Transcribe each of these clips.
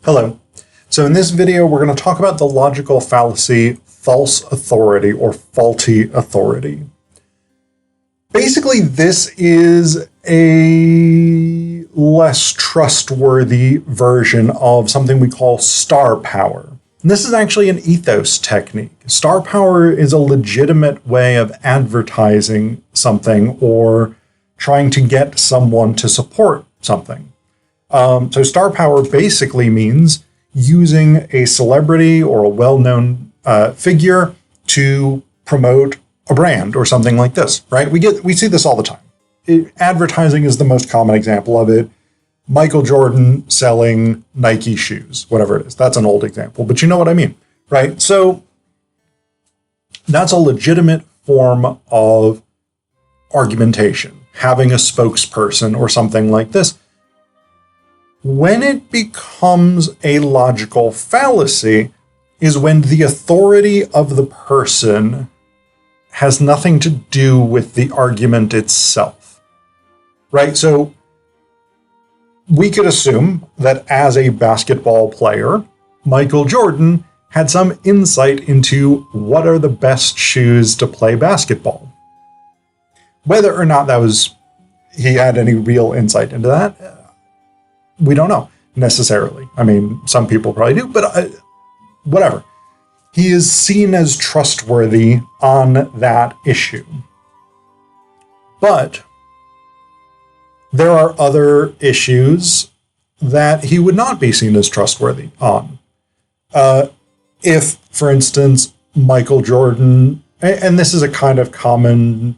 Hello. So in this video, we're going to talk about the logical fallacy, false authority, or faulty authority. Basically, this is a less trustworthy version of something we call star power. And this is actually an ethos technique. Star power is a legitimate way of advertising something or trying to get someone to support something. So star power basically means using a celebrity or a well-known figure to promote a brand or something like this, right? We see this all the time. Advertising is the most common example of it. Michael Jordan selling Nike shoes, whatever it is. That's an old example, but you know what I mean, right? So that's a legitimate form of argumentation, having a spokesperson or something like this. When it becomes a logical fallacy is when the authority of the person has nothing to do with the argument itself, right? So we could assume that as a basketball player, Michael Jordan had some insight into what are the best shoes to play basketball. Whether or not he had any real insight into that, we don't know necessarily. I mean, some people probably do, but whatever. He is seen as trustworthy on that issue. But there are other issues that he would not be seen as trustworthy on. If, for instance, Michael Jordan, and this is a kind of common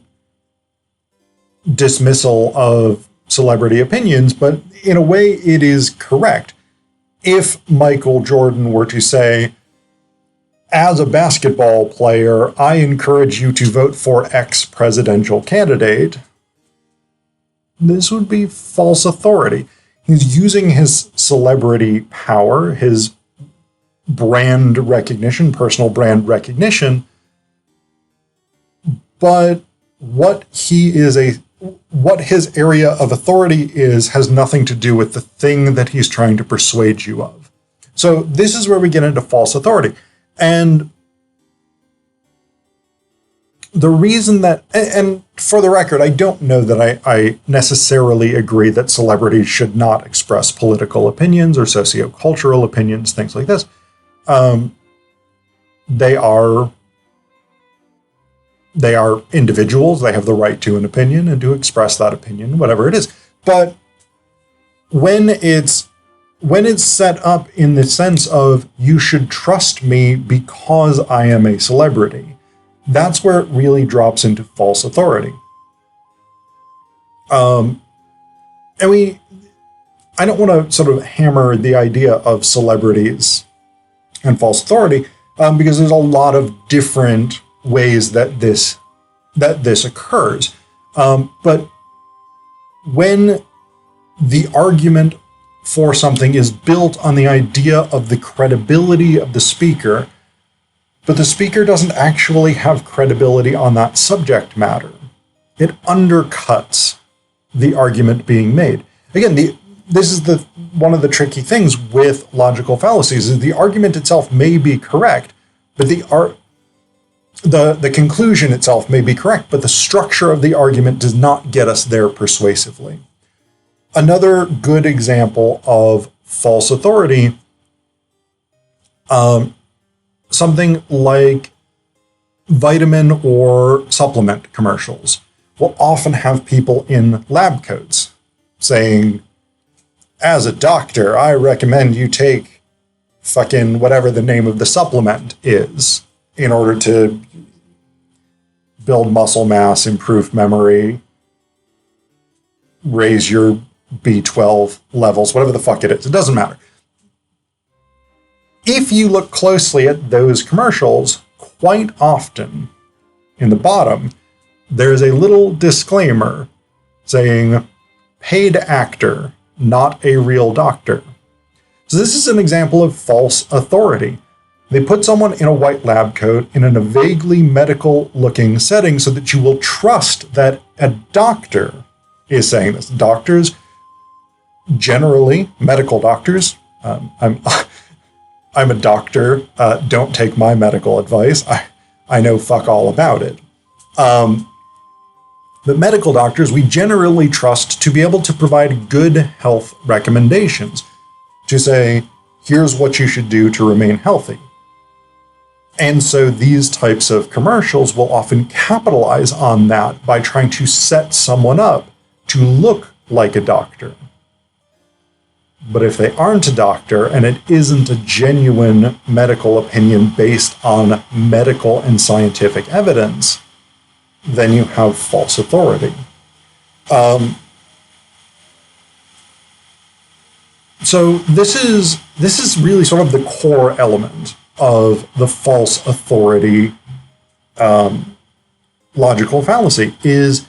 dismissal of celebrity opinions, but in a way it is correct. If Michael Jordan were to say, as a basketball player, I encourage you to vote for X presidential candidate, this would be false authority. He's using his celebrity power, his brand recognition, personal brand recognition, but what his area of authority has nothing to do with the thing that he's trying to persuade you of. So this is where we get into false authority. And the reason that, and for the record, I don't know that I necessarily agree that celebrities should not express political opinions or sociocultural opinions, things like this. They are individuals. They have the right to an opinion and to express that opinion, whatever it is. But when it's set up in the sense of you should trust me because I am a celebrity, that's where it really drops into false authority. I don't want to sort of hammer the idea of celebrities and false authority because there's a lot of different ways that this occurs. But when the argument for something is built on the idea of the credibility of the speaker, but the speaker doesn't actually have credibility on that subject matter, it undercuts the argument being made. Again, this is one of the tricky things with logical fallacies is the argument itself may be correct, but the conclusion itself may be correct, but the structure of the argument does not get us there persuasively. Another good example of false authority, something like vitamin or supplement commercials will often have people in lab coats saying, as a doctor, I recommend you take fucking whatever the name of the supplement is in order to build muscle mass, improve memory, raise your B12 levels, whatever the fuck it is. It doesn't matter. If you look closely at those commercials, quite often in the bottom, there's a little disclaimer saying, paid actor, not a real doctor. So this is an example of false authority. They put someone in a white lab coat in a vaguely medical-looking setting so that you will trust that a doctor is saying this. Doctors, generally, medical doctors, I'm I'm a doctor. Don't take my medical advice. I know fuck all about it. But medical doctors, we generally trust to be able to provide good health recommendations, to say, here's what you should do to remain healthy. And so these types of commercials will often capitalize on that by trying to set someone up to look like a doctor. But if they aren't a doctor and it isn't a genuine medical opinion based on medical and scientific evidence, then you have false authority. So this is really sort of the core element of the false authority logical fallacy. Is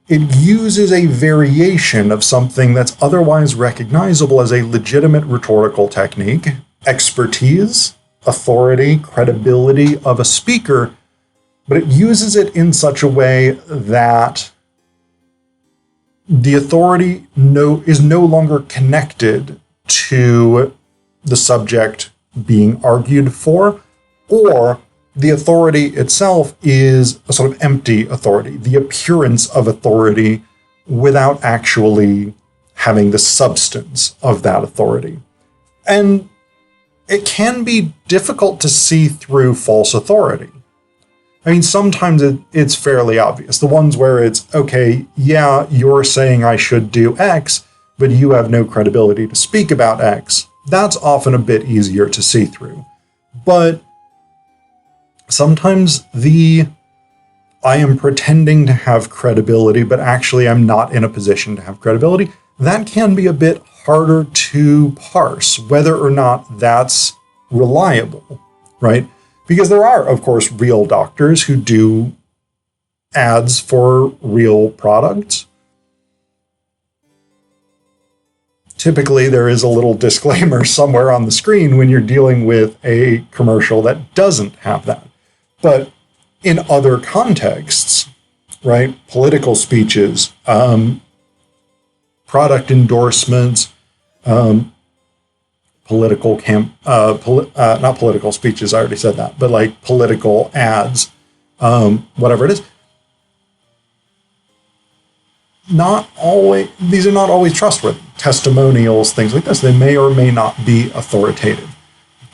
it uses a variation of something that's otherwise recognizable as a legitimate rhetorical technique, expertise, authority, credibility of a speaker, but it uses it in such a way that the authority is no longer connected to the subject being argued for, or the authority itself is a sort of empty authority, the appearance of authority without actually having the substance of that authority. And it can be difficult to see through false authority. I mean, sometimes it's fairly obvious. The ones where it's, okay, yeah, you're saying I should do X, but you have no credibility to speak about X. That's often a bit easier to see through. But sometimes I am pretending to have credibility, but actually I'm not in a position to have credibility. That can be a bit harder to parse, whether or not that's reliable, right? Because there are, of course, real doctors who do ads for real products. Typically, there is a little disclaimer somewhere on the screen when you're dealing with a commercial that doesn't have that. But in other contexts, right, political speeches, product endorsements, not political speeches, I already said that, but like political ads, whatever it is. These are not always trustworthy. Testimonials, things like this, they may or may not be authoritative,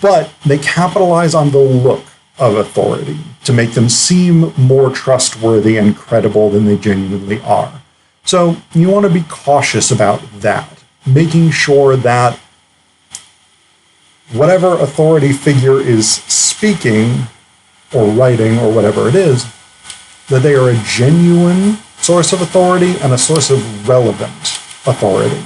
but they capitalize on the look of authority to make them seem more trustworthy and credible than they genuinely are. So you want to be cautious about that, making sure that whatever authority figure is speaking or writing or whatever it is, that they are a genuine source of authority and a source of relevant authority.